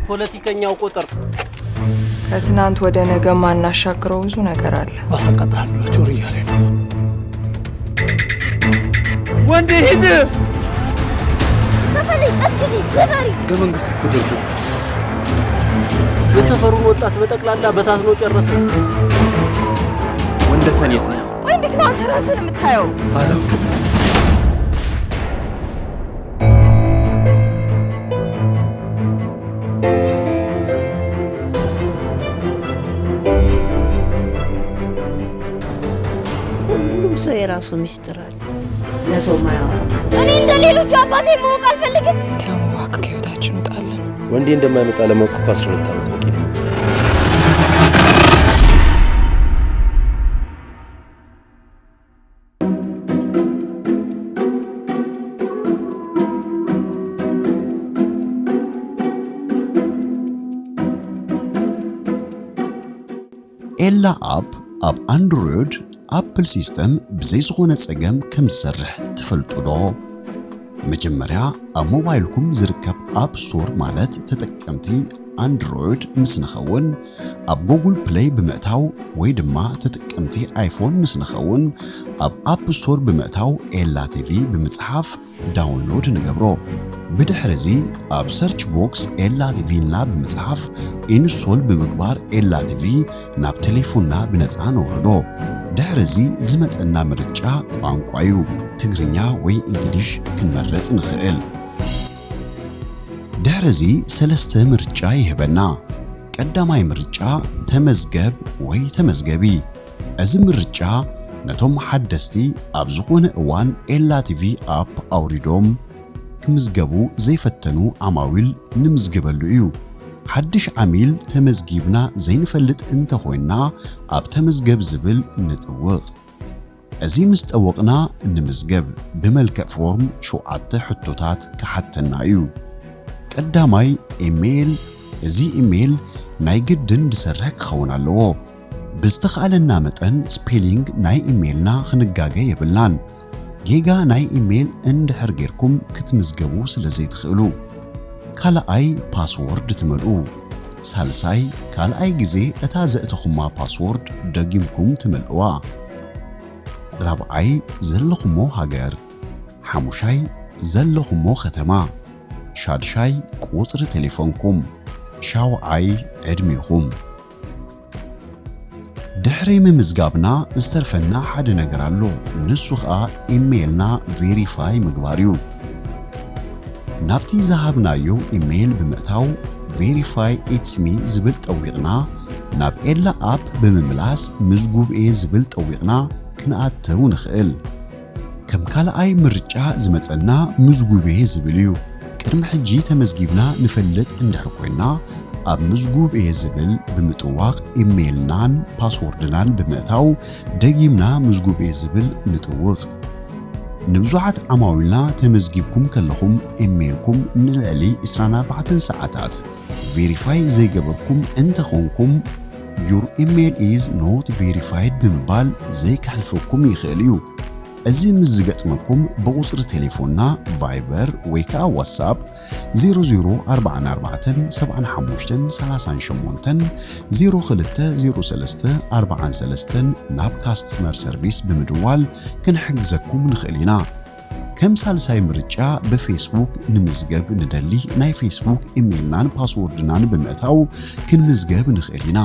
ፖለቲከኛው ቁጥር ከትናንት ወደ ነገ ማናሻግረው ብዙ ነገር አለ። አሰቀጥራለሁ ጆሪ ያለ ነው። ወንድ ሂድ ተፈልይ አትጂ ዘባሪ በመንግስት ተደርጎ የሰፈሩን ወጣት በጠቅላላ በታትኖ ጨረሰ። ወንደ ሰኔት ነው። ቆይ እንዴት ነው አንተ ራስህን የምታየው? አላውቅም። የራሱ ሚስጥር አለ ለሰው ማያወራ። እኔ እንደሌሎቹ አባቴ ማወቅ አልፈልግም። ተማዋክ ከህይወታችን ወጣለን። ወንዴ እንደማይመጣ ለማወቅ 12 ዓመት በቂ ነው። ኤላ አፕ አንድሮይድ አፕል ሲስተም ብዘይ ዝኾነ ጸገም ከም ዝሰርሕ ትፈልጡ ዶ? መጀመርያ ኣብ ሞባይልኩም ዝርከብ አፕ ስቶር ማለት ተጠቀምቲ አንድሮይድ ምስ ንኸውን ኣብ ጉግል ፕሌይ ብምእታው ወይ ድማ ተጠቀምቲ አይፎን ምስ ንኸውን ኣብ አፕ ስቶር ብምእታው ኤላ ቲቪ ብምጽሓፍ ዳውንሎድ ንገብሮ። ብድሕሪዚ ኣብ ሰርች ቦክስ ኤላ ቲቪ ና ብምጽሓፍ ኢንስቶል ብምግባር ኤላ ቲቪ ናብ ቴሌፎንና ብነፃ ነውርዶ። ድሕሪዚ ዝመፀና ምርጫ ቋንቋ እዩ። ትግርኛ ወይ እንግሊሽ ክንመርጽ ንኽእል። ድሕሪዚ ሰለስተ ምርጫ ይህበና። ቀዳማይ ምርጫ ተመዝገብ ወይ ተመዝገቢ። እዚ ምርጫ ነቶም ሓደስቲ ኣብ ዝኾነ እዋን ኤላ ቲቪ አፕ አውሪዶም ክምዝገቡ ዘይፈተኑ ዓማዊል ንምዝገበሉ እዩ። ሓድሽ ዓሚል ተመዝጊብና ዘይንፈልጥ እንተኾይና ኣብ ተመዝገብ ዝብል ንጥውቕ። እዚ ምስ ጠወቕና ንምዝገብ ብመልክዕ ፎርም 7 ሕቶታት ክሓተና እዩ። ቀዳማይ ኢሜይል። እዚ ኢሜይል ናይ ግድን ድሰርሕ ክኸውን ኣለዎ። ብዝተኻለና መጠን ስፔሊንግ ናይ ኢሜይልና ክንጋገ የብልናን። ጌጋ ናይ ኢሜይል እንድሕር ጌርኩም ክትምዝገቡ ስለዘይትኽእሉ። ካልኣይ ፓስወርድ ትመልኡ። ሳልሳይ ካልኣይ ግዜ እታ ዘእተኹማ ፓስወርድ ደጊምኩም ትመልእዋ። ራብዓይ ዘለኹሞ ሃገር። ሓሙሻይ ዘለኹሞ ከተማ። ሻድሻይ ቁጽሪ ቴሌፎንኩም። ሻውዓይ ዕድሜኹም። ድሕሪ ምምዝጋብና ዝተርፈና ሓደ ነገር ኣሎ። ንሱ ኸኣ ኢሜይልና ቬሪፋይ ምግባር እዩ። ናብቲ ዝሃብናዮ ኢሜይል ብምእታው ቬሪፋይ ኢትስ ሚ ዝብል ጠዊቕና ናብ ኤላ አፕ ብምምላስ ምዝጉብኤ ዝብል ጠዊቕና ክንኣተው ንኽእል። ከም ካልኣይ ምርጫ ዝመፀና ምዝጉብኤ ዝብል እዩ። ቅድሚ ሕጂ ተመዝጊብና ንፈልጥ እንድሕር ኮይና ኣብ ምዝጉብኤ ዝብል ብምጥዋቕ ኢሜይልናን ፓስወርድናን ብምእታው ደጊምና ምዝጉብኤ ዝብል ንጥውቕ። ንብዙሓት ዓማዊልና ተመዝጊብኩም ከለኹም ኢሜይልኩም ንልዕሊ 24 ሰዓታት ቬሪፋይ ዘይገበርኩም እንተኾንኩም your email is not verified ብምባል ዘይክሕልፈኩም ይኽእል እዩ። እዚ ምስ ዝገጥመኩም ብቁጽሪ ቴሌፎንና ቫይበር ወይ ከዓ ዋትስኣፕ 0044 75 38 0203 43 ናብ ካስተመር ሰርቪስ ብምድዋል ክንሕግዘኩም ንኽእል ኢና። ከም ሳልሳይ ምርጫ በፌስቡክ ንምዝገብ ንደሊ ናይ ፌስቡክ ኢሜይልናን ፓስወርድናን ብምእታው ክንምዝገብ ንኽእል ኢና።